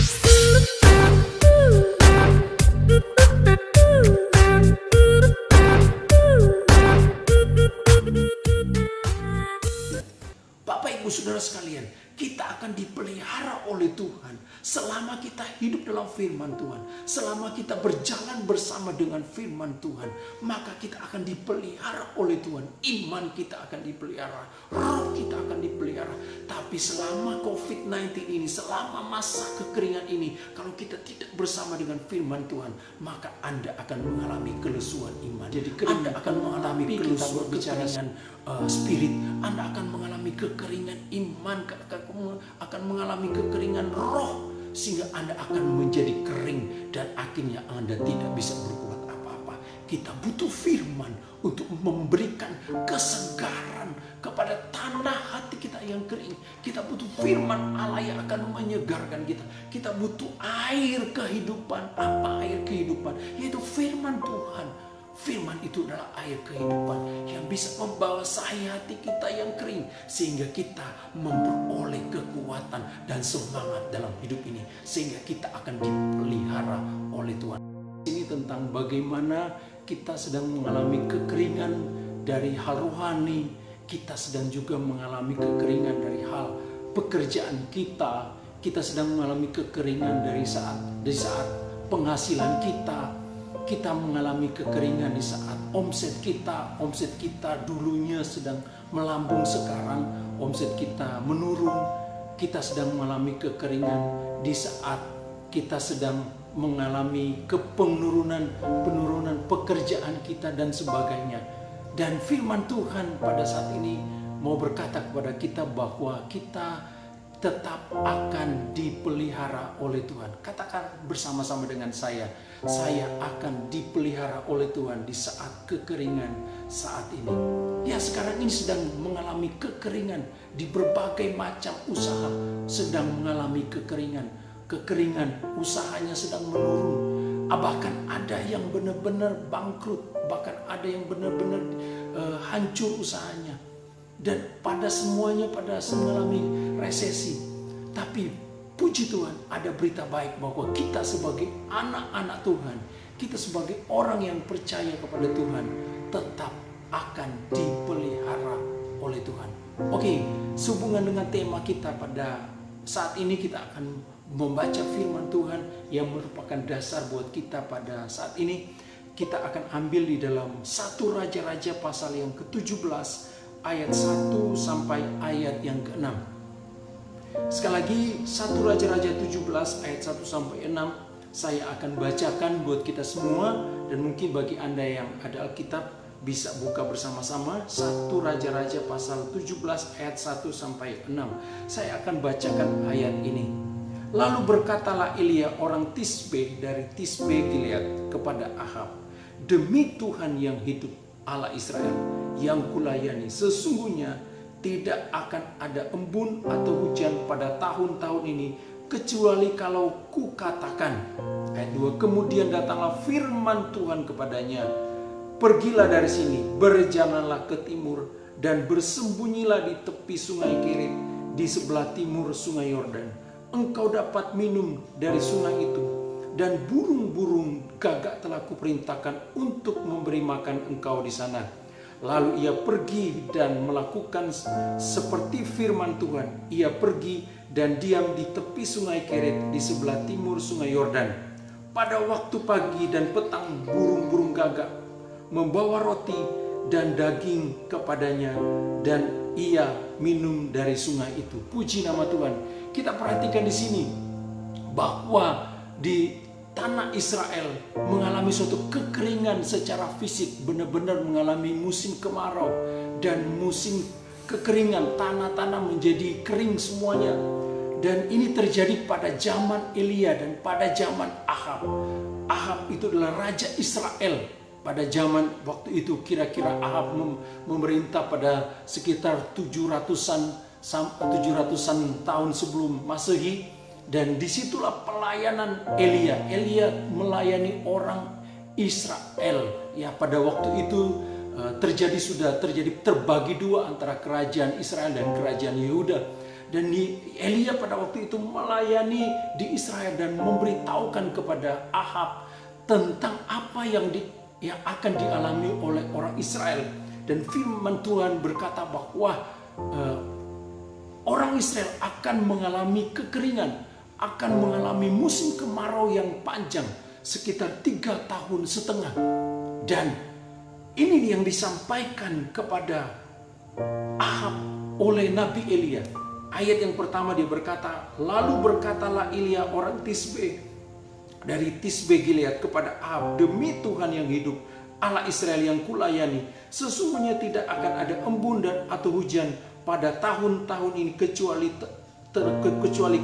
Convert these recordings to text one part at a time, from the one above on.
Bapak Ibu Saudara sekalian, kita akan dipelihara oleh Tuhan selama kita hidup dalam firman Tuhan. Selama kita berjalan bersama dengan firman Tuhan, maka kita akan dipelihara oleh Tuhan. Iman kita akan dipelihara, roh kita akan dipelihara. Tapi selama COVID-19 ini, selama masa kekeringan ini, kalau kita tidak bersama dengan firman Tuhan, maka Anda akan mengalami kelesuan iman. Jadi Anda akan mengalami kelesuan kekeringan spirit, Anda akan mengalami kekeringan iman, akan mengalami kekeringan roh, sehingga Anda akan menjadi kering dan akhirnya Anda tidak bisa berbuat apa-apa. Kita butuh firman untuk memberikan kesegaran kepada tanah hati kita yang kering. Kita butuh firman Allah yang akan menyegarkan kita. Kita butuh air kehidupan. Apa air kehidupan? Yaitu firman Tuhan. Firman itu adalah air kehidupan yang bisa membasahi hati kita yang kering, sehingga kita memperoleh kekuatan dan semangat dalam hidup ini, sehingga kita akan dipelihara oleh Tuhan. Ini tentang bagaimana kita sedang mengalami kekeringan dari hal rohani, kita sedang juga mengalami kekeringan dari hal pekerjaan kita, kita sedang mengalami kekeringan dari saat penghasilan kita mengalami kekeringan di saat omset kita dulunya sedang melambung, sekarang omset kita menurun. Kita sedang mengalami kekeringan di saat kita sedang mengalami penurunan pekerjaan kita dan sebagainya. Dan firman Tuhan pada saat ini mau berkata kepada kita bahwa kita tetap akan dipelihara oleh Tuhan. Katakan bersama-sama dengan saya akan dipelihara oleh Tuhan di saat kekeringan saat ini. Ya, sekarang ini sedang mengalami kekeringan di berbagai macam usaha, sedang mengalami kekeringan usahanya sedang menurun. Bahkan ada yang benar-benar bangkrut, bahkan ada yang benar-benar hancur usahanya. Dan pada semuanya mengalami resesi. Tapi puji Tuhan, ada berita baik bahwa kita sebagai anak-anak Tuhan, kita sebagai orang yang percaya kepada Tuhan, tetap akan dipelihara oleh Tuhan. Oke, sehubungan dengan tema kita pada saat ini, kita akan membaca firman Tuhan yang merupakan dasar buat kita pada saat ini. Kita akan ambil di dalam 1 Raja-Raja pasal yang ke-17 ayat 1 sampai ayat yang ke-6. Sekali lagi, 1 Raja-Raja 17 ayat 1 sampai 6 saya akan bacakan buat kita semua, dan mungkin bagi Anda yang ada Alkitab bisa buka bersama-sama. 1 Raja-Raja pasal 17 ayat 1 sampai 6. Saya akan bacakan ayat ini. Lalu berkatalah Elia orang Tisbe dari Tisbe Gilead kepada Ahab, "Demi Tuhan yang hidup, Allah Israel yang kulayani, sesungguhnya tidak akan ada embun atau hujan pada tahun-tahun ini, kecuali kalau kukatakan." Ayat 2, kemudian datanglah firman Tuhan kepadanya, "Pergilah dari sini, berjalanlah ke timur, dan bersembunyilah di tepi sungai Kerit, di sebelah timur sungai Yordan. Engkau dapat minum dari sungai itu, dan burung-burung gagak telah kuperintahkan untuk memberi makan engkau di sana." Lalu ia pergi dan melakukan seperti firman Tuhan. Ia pergi dan diam di tepi sungai Kerit di sebelah timur sungai Yordan. Pada waktu pagi dan petang, burung-burung gagak membawa roti dan daging kepadanya, dan ia minum dari sungai itu. Puji nama Tuhan. Kita perhatikan di sini bahwa di tanah Israel mengalami suatu kekeringan secara fisik, benar-benar mengalami musim kemarau dan musim kekeringan, tanah-tanah menjadi kering semuanya. Dan ini terjadi pada zaman Elia dan pada zaman Ahab. Ahab itu adalah raja Israel pada zaman waktu itu. Kira-kira Ahab memerintah pada sekitar 700-an tahun sebelum Masehi. Dan disitulah pelayanan Elia. Elia melayani orang Israel. Ya, pada waktu itu terbagi dua antara kerajaan Israel dan kerajaan Yehuda. Dan Elia pada waktu itu melayani di Israel dan memberitahukan kepada Ahab tentang apa yang akan dialami oleh orang Israel. Dan firman Tuhan berkata bahwa orang Israel akan mengalami kekeringan, akan mengalami musim kemarau yang panjang sekitar 3,5 tahun. Dan ini yang disampaikan kepada Ahab oleh Nabi Elia. Ayat yang pertama dia berkata, lalu berkatalah Elia orang Tisbe dari Tisbe Gilead kepada Ahab, demi Tuhan yang hidup, Allah Israel yang kulayani, sesungguhnya tidak akan ada embun dan atau hujan pada tahun-tahun ini kecuali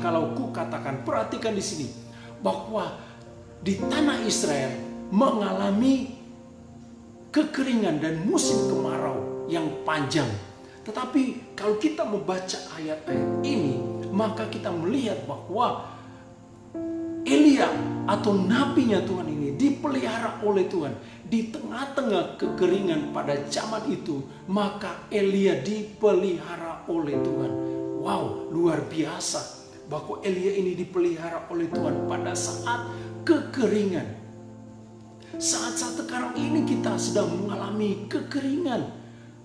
kalau ku katakan. Perhatikan di sini bahwa di tanah Israel mengalami kekeringan dan musim kemarau yang panjang. Tetapi kalau kita membaca ayat-ayat ini, maka kita melihat bahwa Elia atau nabinya Tuhan ini dipelihara oleh Tuhan. Di tengah-tengah kekeringan pada zaman itu, maka Elia dipelihara oleh Tuhan. Wow, luar biasa bahwa Elia ini dipelihara oleh Tuhan pada saat kekeringan. Saat-saat sekarang ini kita sedang mengalami kekeringan.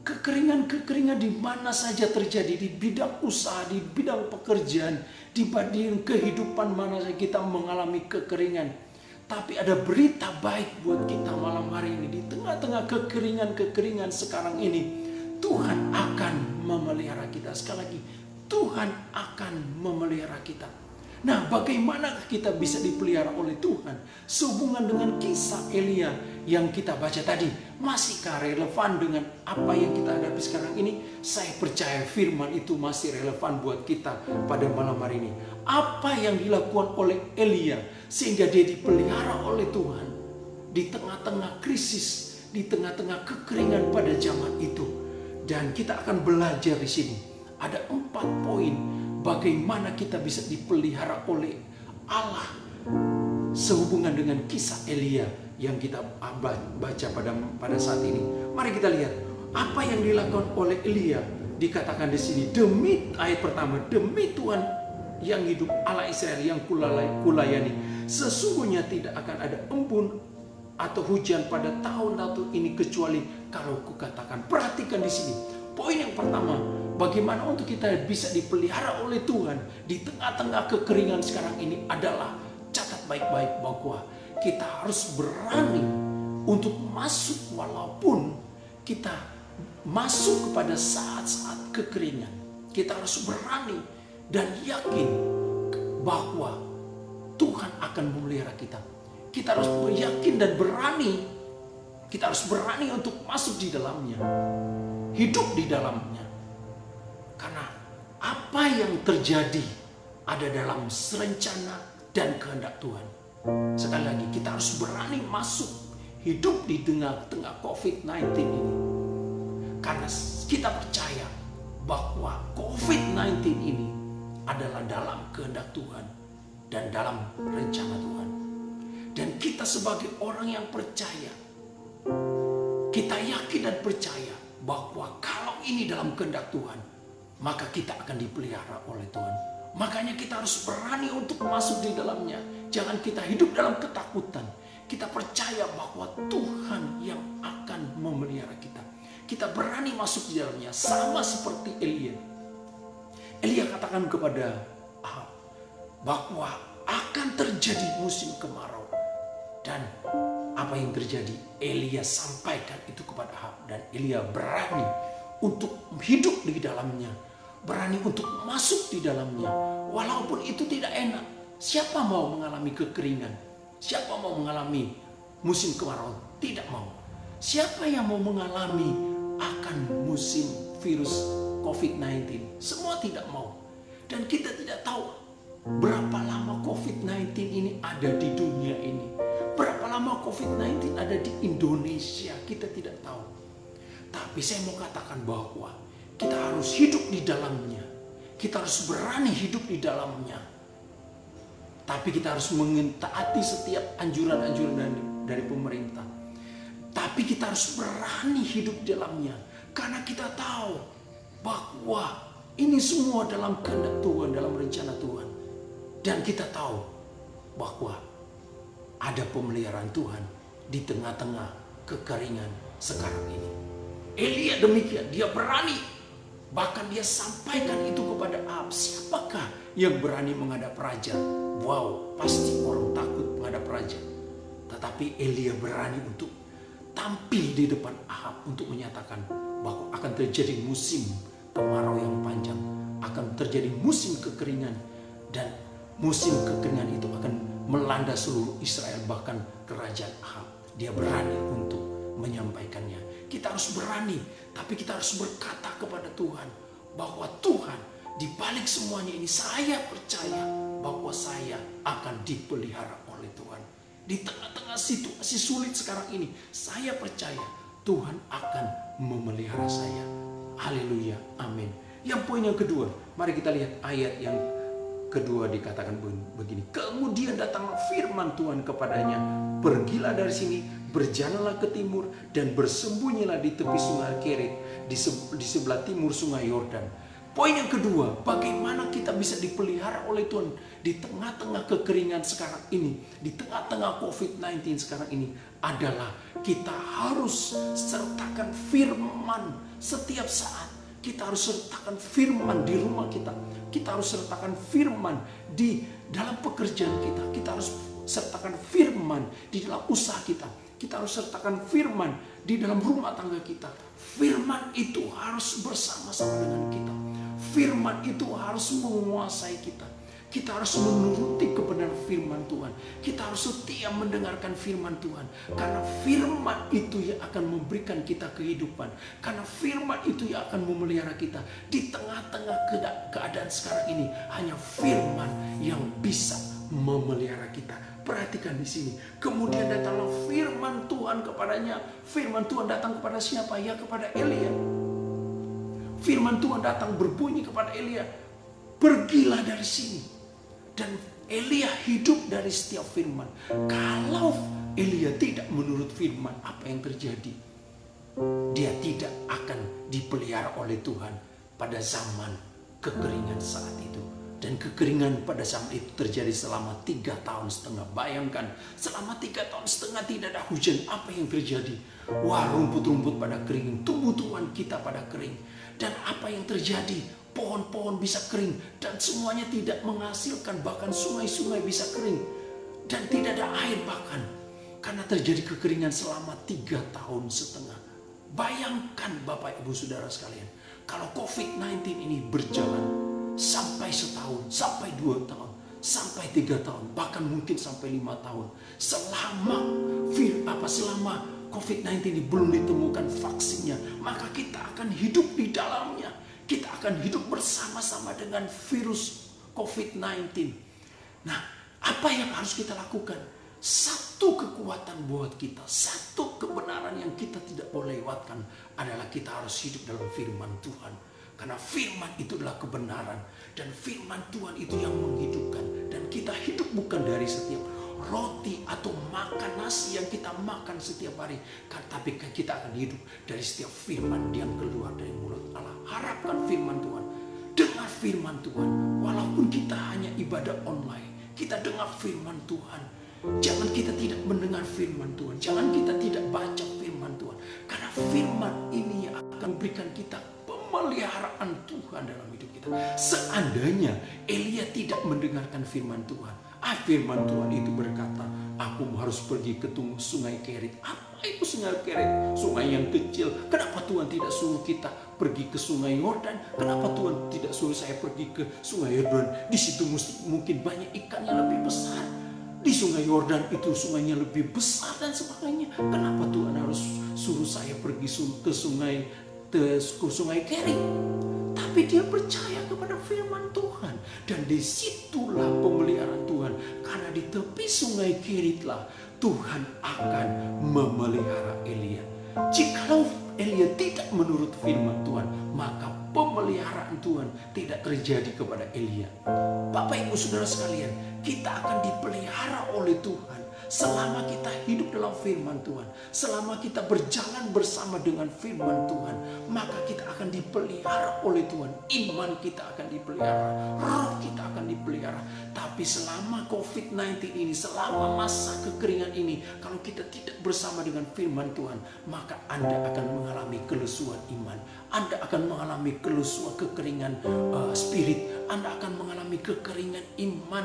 Kekeringan di mana saja terjadi, di bidang usaha, di bidang pekerjaan, di bidang kehidupan mana saja kita mengalami kekeringan. Tapi ada berita baik buat kita malam hari ini. Di tengah-tengah kekeringan sekarang ini, Tuhan akan memelihara kita. Sekali lagi, Tuhan akan memelihara kita. Nah, bagaimana kita bisa dipelihara oleh Tuhan? Sehubungan dengan kisah Elia yang kita baca tadi, masihkah relevan dengan apa yang kita hadapi sekarang ini? Saya percaya firman itu masih relevan buat kita pada malam hari ini. Apa yang dilakukan oleh Elia sehingga dia dipelihara oleh Tuhan di tengah-tengah krisis, di tengah-tengah kekeringan pada zaman itu. Dan kita akan belajar di sini. Ada 4 poin bagaimana kita bisa dipelihara oleh Allah sehubungan dengan kisah Elia yang kita baca pada saat ini. Mari kita lihat apa yang dilakukan oleh Elia. Dikatakan di sini, demi ayat pertama, demi Tuhan yang hidup, Allah Israel yang kulayani, sesungguhnya tidak akan ada embun atau hujan pada tahun-tahun ini kecuali kalau kukatakan. Perhatikan di sini. Poin yang pertama, bagaimana untuk kita bisa dipelihara oleh Tuhan di tengah-tengah kekeringan sekarang ini adalah, catat baik-baik bahwa kita harus berani untuk masuk walaupun kita masuk kepada saat-saat kekeringan. Kita harus berani dan yakin bahwa Tuhan akan memelihara kita. Kita harus yakin dan berani. Kita harus berani untuk masuk di dalamnya, hidup di dalamnya. Karena apa yang terjadi ada dalam rencana dan kehendak Tuhan. Sekali lagi, kita harus berani masuk hidup di tengah-tengah COVID-19 ini. Karena kita percaya bahwa COVID-19 ini adalah dalam kehendak Tuhan dan dalam rencana Tuhan. Dan kita sebagai orang yang percaya, kita yakin dan percaya bahwa kalau ini dalam kehendak Tuhan, maka kita akan dipelihara oleh Tuhan. Makanya kita harus berani untuk masuk di dalamnya. Jangan kita hidup dalam ketakutan. Kita percaya bahwa Tuhan yang akan memelihara kita. Kita berani masuk di dalamnya, sama seperti Elia. Elia katakan kepada Ahab bahwa akan terjadi musim kemarau. Dan apa yang terjadi? Elia sampaikan itu kepada Ahab. Dan Elia berani untuk hidup di dalamnya. Berani untuk masuk di dalamnya. Walaupun itu tidak enak. Siapa mau mengalami kekeringan? Siapa mau mengalami musim kemarau? Tidak mau. Siapa yang mau mengalami akan musim virus COVID-19? Semua tidak mau. Dan kita tidak tahu berapa lama COVID-19 ini ada di dunia ini. Berapa lama COVID-19 ada di Indonesia, kita tidak tahu. Tapi saya mau katakan bahwa kita harus hidup di dalamnya. Kita harus berani hidup di dalamnya. Tapi kita harus mentaati setiap anjuran-anjuran dari pemerintah. Tapi kita harus berani hidup di dalamnya. Karena kita tahu bahwa Ini semua dalam kehendak Tuhan, dalam rencana Tuhan. Dan kita tahu bahwa ada pemeliharaan Tuhan di tengah-tengah kekeringan sekarang ini. Elia demikian, dia berani. Bahkan dia sampaikan itu kepada Ahab. Siapakah yang berani menghadap raja? Wow, pasti orang takut menghadap raja. Tetapi Elia berani untuk tampil di depan Ahab untuk menyatakan bahwa akan terjadi musim kemarau yang panjang, akan terjadi musim kekeringan, dan musim kekeringan itu akan melanda seluruh Israel, bahkan kerajaan Ahab. Dia berani untuk menyampaikannya. Kita harus berani, tapi kita harus berkata kepada Tuhan bahwa Tuhan, di balik semuanya ini saya percaya bahwa saya akan dipelihara oleh Tuhan. Di tengah-tengah situasi sulit sekarang ini, saya percaya Tuhan akan memelihara saya. Haleluya, amin. Yang poin yang kedua, mari kita lihat ayat yang kedua, dikatakan begini. Kemudian datanglah firman Tuhan kepadanya, pergilah dari sini, berjalanlah ke timur dan bersembunyilah di tepi sungai Kerit, di sebelah timur sungai Yordan. Poin yang kedua, bagaimana kita bisa dipelihara oleh Tuhan di tengah-tengah kekeringan sekarang ini, di tengah-tengah COVID-19 sekarang ini, adalah kita harus sertakan firman setiap saat. Kita harus sertakan firman di rumah kita. Kita harus sertakan firman di dalam pekerjaan kita. Kita harus sertakan firman di dalam usaha kita. Kita harus sertakan firman di dalam rumah tangga kita. Firman itu harus bersama-sama dengan kita. Firman itu harus menguasai kita. Kita harus menuruti kebenaran firman Tuhan. Kita harus setia mendengarkan firman Tuhan. Karena firman itu yang akan memberikan kita kehidupan. Karena firman itu yang akan memelihara kita. Di tengah-tengah keadaan sekarang ini, hanya firman yang bisa memelihara kita. Perhatikan di sini. Kemudian datanglah firman Tuhan kepadanya. Firman Tuhan datang kepada siapa? Ya, kepada Elia. Firman Tuhan datang berbunyi kepada Elia, pergilah dari sini. Dan Elia hidup dari setiap firman. Kalau Elia tidak menurut firman, apa yang terjadi? Dia tidak akan dipelihara oleh Tuhan pada zaman kekeringan saat itu. Dan kekeringan pada zaman itu terjadi selama 3,5 tahun. Bayangkan, selama 3,5 tahun tidak ada hujan. Apa yang terjadi? Wah, rumput-rumput pada kering, tumbuh-tumbuhan kita pada kering. Dan apa yang terjadi? Pohon-pohon bisa kering dan semuanya tidak menghasilkan, bahkan sungai-sungai bisa kering dan tidak ada air bahkan, karena terjadi kekeringan selama 3,5 tahun. Bayangkan Bapak Ibu Saudara sekalian, kalau COVID-19 ini berjalan sampai setahun, sampai 2 tahun, sampai 3 tahun, bahkan mungkin sampai 5 tahun, selama COVID-19 ini belum ditemukan vaksinnya, maka kita akan hidup di dalamnya. Kita akan hidup bersama-sama dengan virus COVID-19. Nah, apa yang harus kita lakukan? Satu kekuatan buat kita, satu kebenaran yang kita tidak boleh lewatkan adalah kita harus hidup dalam firman Tuhan. Karena firman itu adalah kebenaran. Dan firman Tuhan itu yang menghidupkan. Dan kita hidup bukan dari setiap roti atau makan nasi yang kita makan setiap hari, tapi kita akan hidup dari setiap firman yang keluar dari mulut Allah. Harapkan firman Tuhan, dengar firman Tuhan. Walaupun kita hanya ibadah online, kita dengar firman Tuhan. Jangan kita tidak mendengar firman Tuhan, jangan kita tidak baca firman Tuhan, karena firman ini akan memberikan kita pemeliharaan Tuhan dalam hidup kita. Seandainya Elia tidak mendengarkan firman Tuhan, firman Tuhan itu berkata, aku harus pergi ke sungai Kerit. Apa itu sungai Kerit? Sungai yang kecil. Kenapa Tuhan tidak suruh kita pergi ke sungai Yordan? Kenapa Tuhan tidak suruh saya pergi ke sungai Yordan? Di situ mungkin banyak ikannya lebih besar. Di sungai Yordan itu sungainya lebih besar dan sebagainya. Kenapa Tuhan harus suruh saya pergi ke sungai Kerit? Tapi dia percaya kepada firman Tuhan. Dan disitulah pemeliharaan Tuhan. Karena di tepi sungai Keritlah Tuhan akan memelihara Elia. Jikalau Elia tidak menurut firman Tuhan, maka pemeliharaan Tuhan tidak terjadi kepada Elia. Bapak Ibu Saudara sekalian, kita akan dipelihara oleh Tuhan selama kita hidup dalam firman Tuhan, selama kita berjalan bersama dengan firman Tuhan, maka kita akan dipelihara oleh Tuhan. Iman kita akan dipelihara, roh kita akan dipelihara. Tapi selama COVID-19 ini, selama masa kekeringan ini, kalau kita tidak bersama dengan firman Tuhan, maka Anda akan mengalami kelesuan iman, Anda akan mengalami kelesuan kekeringan spirit, Anda akan mengalami kekeringan iman,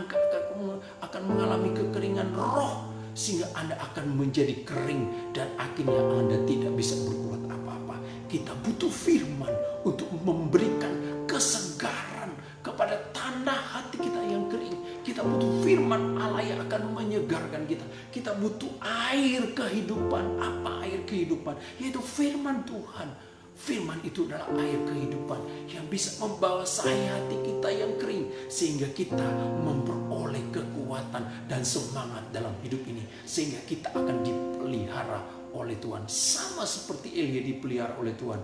akan mengalami kekeringan roh, sehingga Anda akan menjadi kering dan akhirnya Anda tidak bisa berbuat apa-apa. Kita butuh firman untuk memberikan kesegaran kepada tanah hati kita yang kering. Kita butuh firman Allah yang akan menyegarkan kita. Kita butuh air kehidupan. Apa air kehidupan? Yaitu firman Tuhan. Firman itu adalah air kehidupan yang bisa membawa hati kita yang kering, sehingga kita memperoleh kekuatan dan semangat dalam hidup ini, sehingga kita akan dipelihara oleh Tuhan. Sama seperti Elia dipelihara oleh Tuhan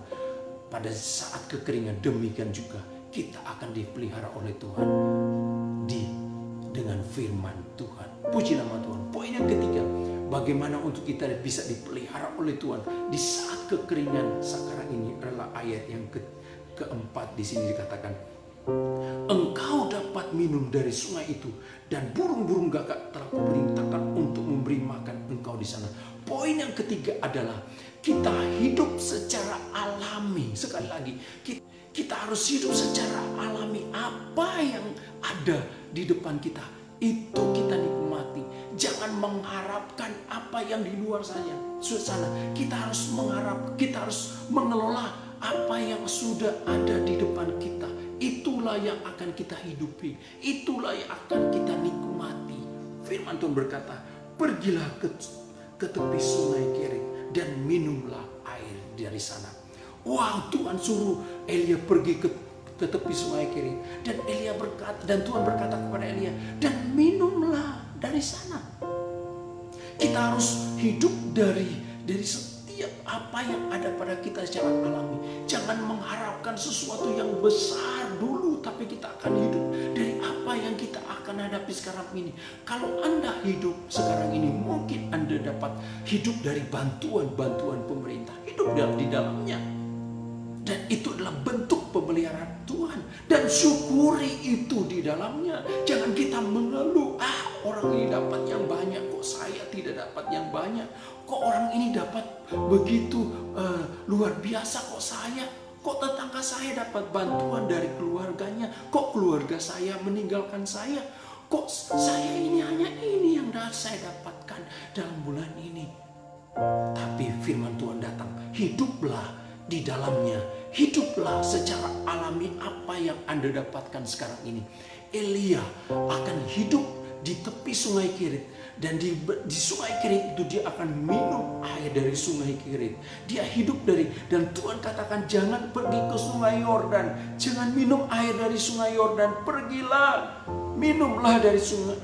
pada saat kekeringan, demikian juga kita akan dipelihara oleh Tuhan dengan firman Tuhan. Puji nama Tuhan. Poin yang ketiga, bagaimana untuk kita bisa dipelihara oleh Tuhan di saat kekeringan sekarang ini adalah ayat yang keempat. Di sini dikatakan, engkau dapat minum dari sungai itu, dan burung-burung gagak telah kuperintahkan untuk memberi makan engkau di sana. Poin yang ketiga adalah kita hidup secara alami. Sekali lagi, kita harus hidup secara alami. Apa yang ada di depan kita, itu kita nikmati. Jangan mengharapkan apa yang di luar sana. Kita harus kita harus mengelola apa yang sudah ada di depan kita. Itulah yang akan kita hidupi. Itulah yang akan kita nikmati. Firman Tuhan berkata, pergilah ke tepi sungai Kerit dan minumlah air dari sana. Wow, Tuhan suruh Elia pergi ke tepi sungai Kerit, dan Tuhan berkata kepada Elia, dan minumlah dari sana. Kita harus hidup dari setiap apa yang ada pada kita secara alami. Jangan mengharapkan sesuatu yang besar dulu, tapi kita akan hidup dari apa yang kita akan hadapi sekarang ini. Kalau Anda hidup sekarang ini, mungkin Anda dapat hidup dari bantuan pemerintah, hidup di dalamnya. Dan itu adalah bentuk pemeliharaan Tuhan. Dan syukuri itu di dalamnya. Jangan kita mengeluh, orang ini dapat yang banyak, kok saya tidak dapat yang banyak. Kok orang ini dapat begitu luar biasa, kok tetangga saya dapat bantuan dari keluarganya. Kok keluarga saya meninggalkan saya. Kok saya ini hanya ini yang saya dapatkan dalam bulan ini. Tapi firman Tuhan datang, hiduplah di dalamnya, hiduplah secara alami apa yang Anda dapatkan sekarang ini. Elia akan hidup di tepi sungai Kerit, dan di sungai Kerit itu dia akan minum air dari sungai Kerit. Dia hidup dan Tuhan katakan, jangan pergi ke sungai Yordan, jangan minum air dari sungai Yordan, pergilah minumlah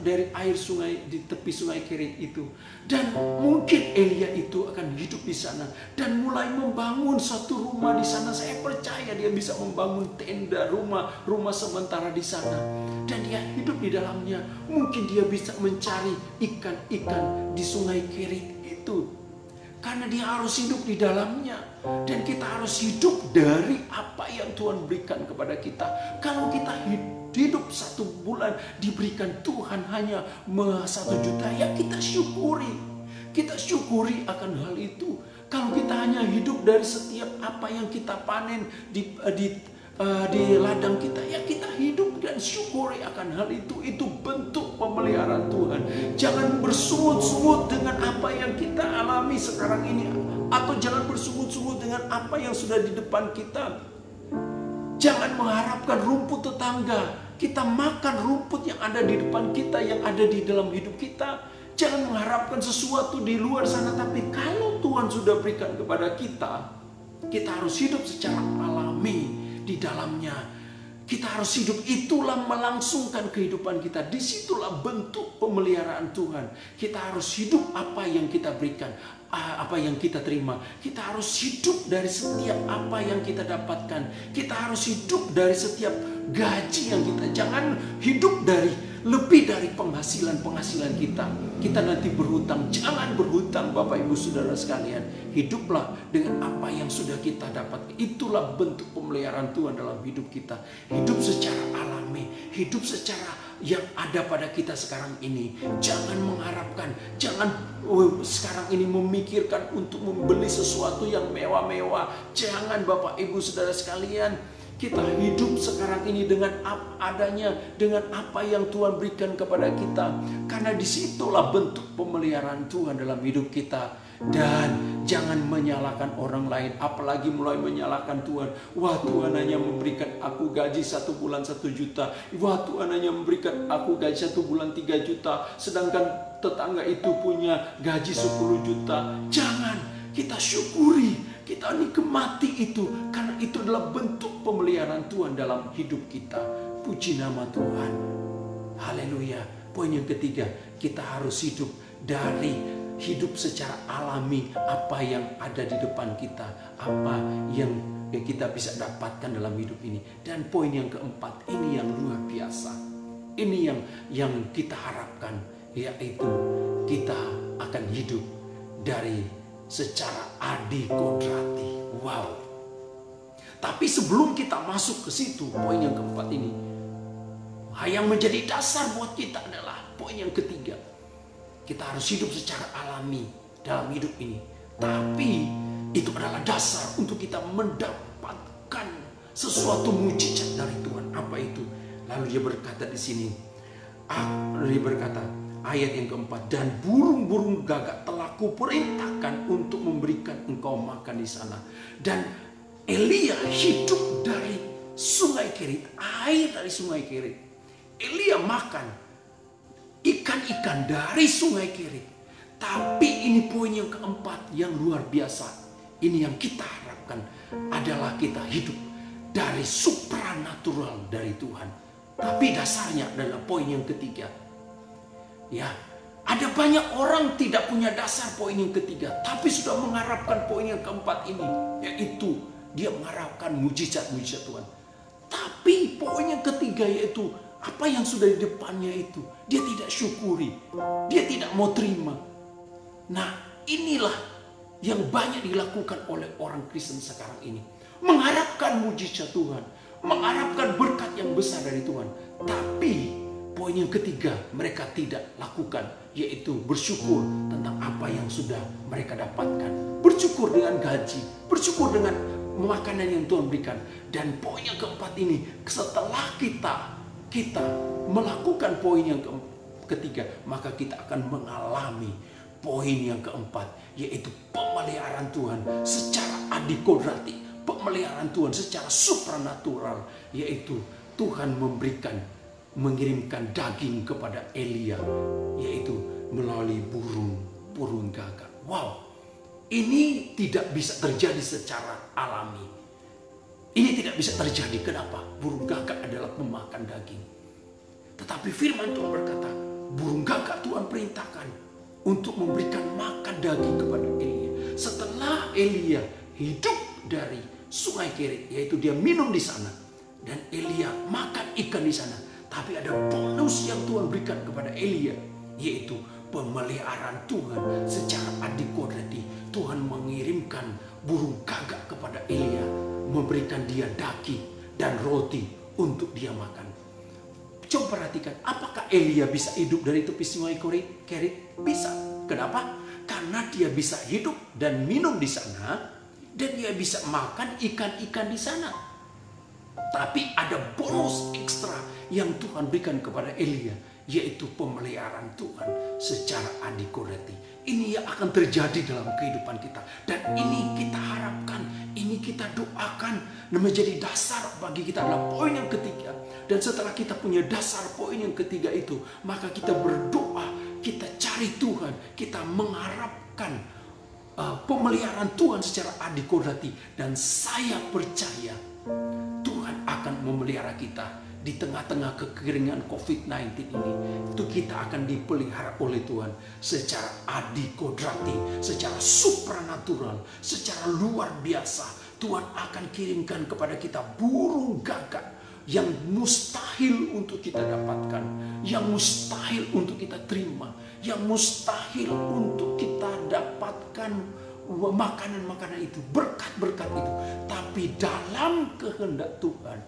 dari air sungai di tepi sungai Kerit itu. Dan mungkin Elia itu akan hidup di sana dan mulai membangun satu rumah di sana. Saya percaya dia bisa membangun tenda, rumah sementara di sana, dan dia hidup di dalamnya. Mungkin dia bisa mencari ikan-ikan di sungai Kerit itu, karena dia harus hidup di dalamnya. Dan kita harus hidup dari apa yang Tuhan berikan kepada kita. Kalau kita hidup 1 bulan diberikan Tuhan hanya 1 juta, ya kita syukuri. Kita syukuri akan hal itu. Kalau kita hanya hidup dari setiap apa yang kita panen di ladang kita, ya kita hidup dan syukuri akan hal itu. Itu bentuk pemeliharaan Tuhan. Jangan bersungut-sungut dengan apa yang kita alami sekarang ini, atau jangan bersungut-sungut dengan apa yang sudah di depan kita. Jangan mengharapkan rumput tetangga. Kita makan rumput yang ada di depan kita, yang ada di dalam hidup kita. Jangan mengharapkan sesuatu di luar sana. Tapi kalau Tuhan sudah berikan kepada kita, kita harus hidup secara alami di dalamnya. Kita harus hidup, itulah melangsungkan kehidupan kita. Disitulah bentuk pemeliharaan Tuhan. Kita harus hidup apa yang kita berikan, apa yang kita terima. Kita harus hidup dari setiap apa yang kita dapatkan. Kita harus hidup dari setiap gaji yang kita. Jangan hidup lebih dari penghasilan kita. Kita nanti berhutang. Jangan berhutang, Bapak Ibu Saudara sekalian. Hiduplah dengan apa yang sudah kita dapat. Itulah bentuk pemeliharaan Tuhan dalam hidup kita. Hidup secara alami, hidup secara yang ada pada kita sekarang ini. Jangan mengharapkan, jangan sekarang ini memikirkan untuk membeli sesuatu yang mewah-mewah. Jangan, Bapak Ibu Saudara sekalian. Kita hidup sekarang ini dengan apa adanya, dengan apa yang Tuhan berikan kepada kita. Karena disitulah bentuk pemeliharaan Tuhan dalam hidup kita. Dan jangan menyalahkan orang lain, apalagi mulai menyalahkan Tuhan. Wah, Tuhan hanya memberikan aku gaji 1 bulan 1 juta. Wah, Tuhan hanya memberikan aku gaji 1 bulan 3 juta. Sedangkan tetangga itu punya gaji 10 juta. Jangan, kita syukuri. Kita nikmati itu, karena itu adalah bentuk pemeliharaan Tuhan dalam hidup kita. Puji nama Tuhan. Haleluya. Poin yang ketiga, kita harus hidup secara alami apa yang ada di depan kita, apa yang kita bisa dapatkan dalam hidup ini. Dan poin yang keempat, ini yang luar biasa. Ini yang kita harapkan, yaitu kita akan hidup dari secara adikodrati. Wow. Tapi sebelum kita masuk ke situ, poin yang keempat ini, yang menjadi dasar buat kita adalah poin yang ketiga. Kita harus hidup secara alami dalam hidup ini. Tapi itu adalah dasar untuk kita mendapatkan sesuatu mujizat dari Tuhan. Apa itu? Lalu dia berkata di sini, dia berkata, ayat yang keempat, dan burung-burung gagak telah kuperintahkan untuk memberikan engkau makan di sana. Dan Elia hidup dari sungai Kerit, air dari sungai Kerit. Elia makan ikan-ikan dari sungai Kerit. Tapi ini poin yang keempat yang luar biasa. Ini yang kita harapkan adalah kita hidup dari supranatural dari Tuhan. Tapi dasarnya adalah poin yang ketiga. Ya, ada banyak orang tidak punya dasar poin yang ketiga, tapi sudah mengharapkan poin yang keempat ini, yaitu dia mengharapkan mujizat-mujizat Tuhan. Tapi poin yang ketiga, yaitu apa yang sudah di depannya itu, dia tidak syukuri, dia tidak mau terima. Nah, inilah yang banyak dilakukan oleh orang Kristen sekarang ini. Mengharapkan mujizat Tuhan, mengharapkan berkat yang besar dari Tuhan, tapi poin yang ketiga mereka tidak lakukan, yaitu bersyukur tentang apa yang sudah mereka dapatkan. Bersyukur dengan gaji, bersyukur dengan makanan yang Tuhan berikan. Dan poin yang keempat ini, setelah kita melakukan poin yang ketiga, maka kita akan mengalami poin yang keempat, yaitu pemeliharaan Tuhan secara adikodrati, pemeliharaan Tuhan secara supranatural, yaitu Tuhan mengirimkan daging kepada Elia, yaitu melalui burung gagak. Wow, ini tidak bisa terjadi secara alami. Ini tidak bisa terjadi. Kenapa? Burung gagak adalah pemakan daging. Tetapi firman Tuhan berkata, burung gagak Tuhan perintahkan untuk memberikan makan daging kepada Elia. Setelah Elia hidup dari sungai Kerit, yaitu dia minum di sana, dan Elia makan ikan di sana. Tapi ada bonus yang Tuhan berikan kepada Elia, yaitu pemeliharaan Tuhan secara adikodrati. Tuhan mengirimkan burung gagak kepada Elia, memberikan dia daging dan roti untuk dia makan. Coba perhatikan, apakah Elia bisa hidup dari tepi sungai Kerit? Bisa. Kenapa? Karena dia bisa hidup dan minum di sana, dan dia bisa makan ikan-ikan di sana. Tapi ada bonus ekstra yang Tuhan berikan kepada Elia, yaitu pemeliharaan Tuhan secara adikodrati. Ini yang akan terjadi dalam kehidupan kita. Dan ini kita harapkan, ini kita doakan, dan menjadi dasar bagi kita adalah poin yang ketiga. Dan setelah kita punya dasar poin yang ketiga itu, maka kita berdoa, kita cari Tuhan, kita mengharapkan pemeliharaan Tuhan secara adikodrati. Dan saya percaya Tuhan akan memelihara kita di tengah-tengah kekeringan COVID-19 ini. Itu kita akan dipelihara oleh Tuhan secara adikodrati, secara supranatural, secara luar biasa. Tuhan akan kirimkan kepada kita burung gagak yang mustahil untuk kita dapatkan, yang mustahil untuk kita terima, yang mustahil untuk kita dapatkan makanan-makanan itu, berkat-berkat itu. Tapi dalam kehendak Tuhan,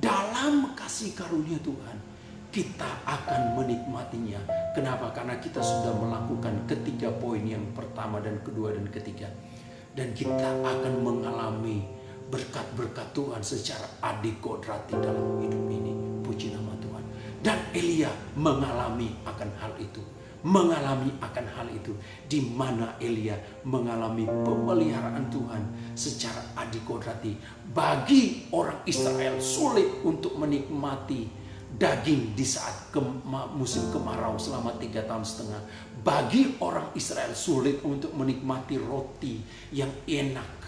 dalam kasih karunia Tuhan, kita akan menikmatinya. Kenapa? Karena kita sudah melakukan ketiga poin, yang pertama dan kedua dan ketiga. Dan kita akan mengalami berkat-berkat Tuhan secara adikodrati dalam hidup ini. Puji nama Tuhan. Dan Elia mengalami akan hal itu. Mengalami akan hal itu. Di mana Elia mengalami pemeliharaan Tuhan secara adikodrati. Bagi orang Israel sulit untuk menikmati daging di saat musim kemarau selama 3,5 tahun. Bagi orang Israel sulit untuk menikmati roti yang enak.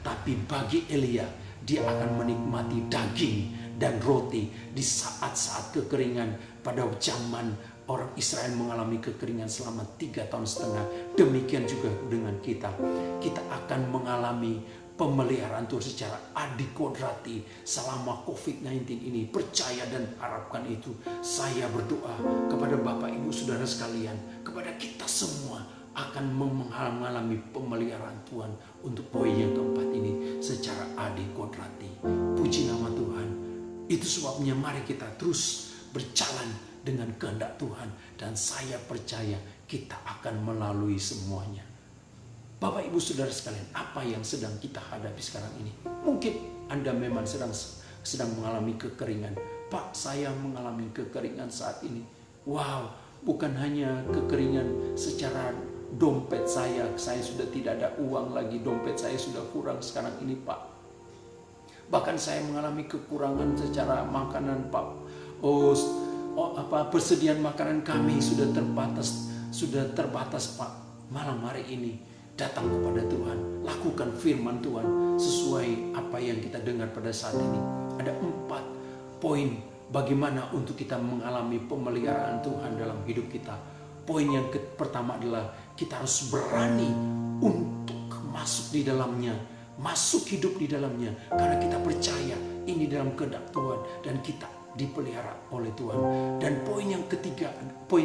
Tapi bagi Elia, dia akan menikmati daging dan roti di saat-saat kekeringan. Pada zaman orang Israel mengalami kekeringan selama 3,5 tahun. Demikian juga dengan kita. Kita akan mengalami pemeliharaan Tuhan secara adikodrati selama COVID-19 ini. Percaya dan harapkan itu. Saya berdoa kepada Bapak Ibu Saudara sekalian, kepada kita semua, akan mengalami pemeliharaan Tuhan untuk poin yang keempat ini secara adikodrati. Puji nama Tuhan. Itu sebabnya mari kita terus berjalan dengan kehendak Tuhan. Dan saya percaya kita akan melalui semuanya. Bapak Ibu Saudara sekalian, apa yang sedang kita hadapi sekarang ini? Mungkin Anda memang sedang mengalami kekeringan. Pak, saya mengalami kekeringan saat ini. Wow, bukan hanya kekeringan secara dompet saya sudah tidak ada uang lagi, dompet saya sudah kurang sekarang ini, Pak. Bahkan saya mengalami kekurangan secara makanan, Pak. Persediaan makanan kami sudah terbatas, Pak. Malam hari ini datang kepada Tuhan, lakukan firman Tuhan sesuai apa yang kita dengar pada saat ini. Ada 4 poin bagaimana untuk kita mengalami pemeliharaan Tuhan dalam hidup kita. Poin yang pertama adalah kita harus berani untuk masuk di dalamnya, masuk hidup di dalamnya, karena kita percaya ini dalam kehendak Tuhan dan kita dipelihara oleh Tuhan. Dan poin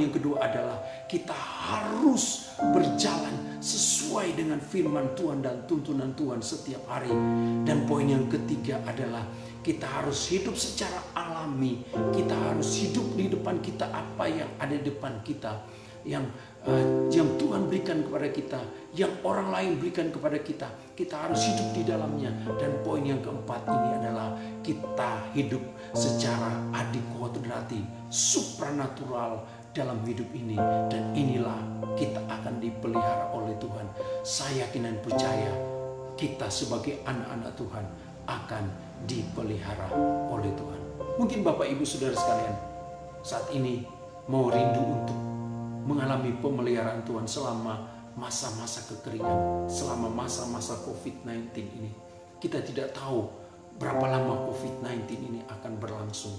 yang kedua adalah kita harus berjalan sesuai dengan firman Tuhan dan tuntunan Tuhan setiap hari. Dan poin yang ketiga adalah kita harus hidup secara alami. Kita harus hidup di depan kita apa yang ada di depan kita, yang Tuhan berikan kepada kita, yang orang lain berikan kepada kita. Kita harus hidup di dalamnya. Dan poin yang keempat ini adalah kita hidup secara adikodrati, supranatural dalam hidup ini. Dan inilah kita akan dipelihara oleh Tuhan. Saya yakin dan percaya kita sebagai anak-anak Tuhan akan dipelihara oleh Tuhan. Mungkin Bapak Ibu Saudara sekalian saat ini mau rindu untuk mengalami pemeliharaan Tuhan selama masa-masa kekeringan, selama masa-masa COVID-19 ini. Kita tidak tahu berapa lama COVID-19 ini akan berlangsung.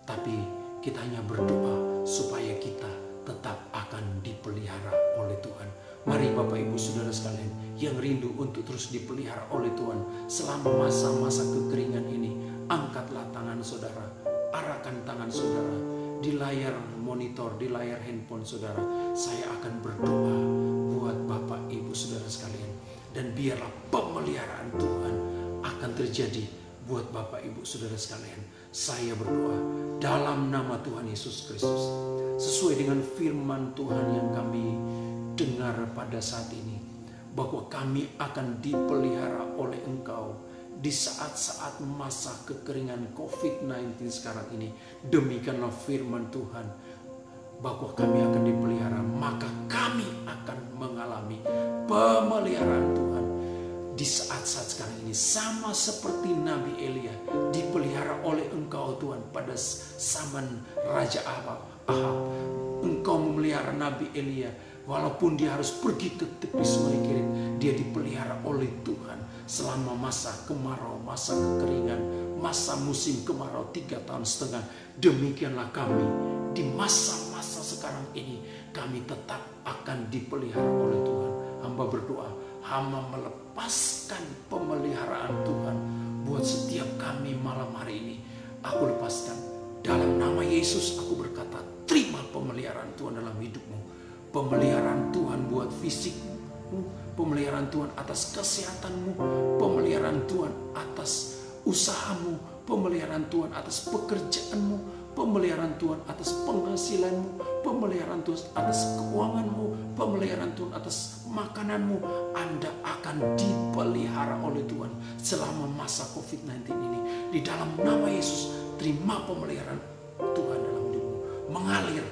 Tapi kita hanya berdoa supaya kita tetap akan dipelihara oleh Tuhan. Mari Bapak Ibu Saudara sekalian yang rindu untuk terus dipelihara oleh Tuhan selama masa-masa kekeringan ini, angkatlah tangan saudara, arahkan tangan saudara di layar monitor, di layar handphone saudara. Saya akan berdoa buat Bapak Ibu Saudara sekalian, dan biarlah pemeliharaan Tuhan akan terjadi buat Bapak Ibu Saudara sekalian. Saya berdoa dalam nama Tuhan Yesus Kristus, sesuai dengan firman Tuhan yang kami dengar pada saat ini, bahwa kami akan dipelihara oleh Engkau di saat-saat masa kekeringan COVID-19 sekarang ini. Demikianlah firman Tuhan, bahwa kami akan dipelihara, maka kami akan mengalami pemeliharaan Tuhan di saat-saat sekarang ini. Sama seperti Nabi Elia dipelihara oleh Engkau Tuhan pada zaman Raja Ahab. Engkau memelihara Nabi Elia, walaupun dia harus pergi ke tepi sungai Kerit, dia dipelihara oleh Tuhan selama masa kemarau, masa kekeringan, masa musim kemarau 3,5 tahun. Demikianlah kami di masa-masa sekarang ini, kami tetap akan dipelihara oleh Tuhan. Hamba berdoa, hamba melepaskan pemeliharaan Tuhan buat setiap kami malam hari ini. aku lepaskan. Dalam nama Yesus aku berkata, terima pemeliharaan Tuhan dalam hidupmu. Pemeliharaan Tuhan buat fisikmu, pemeliharaan Tuhan atas kesehatanmu, pemeliharaan Tuhan atas usahamu, pemeliharaan Tuhan atas pekerjaanmu, pemeliharaan Tuhan atas penghasilanmu, pemeliharaan Tuhan atas keuanganmu, pemeliharaan Tuhan atas makananmu. Anda akan dipelihara oleh Tuhan selama masa COVID-19 ini. Di dalam nama Yesus, terima pemeliharaan Tuhan dalam hidupmu, mengalir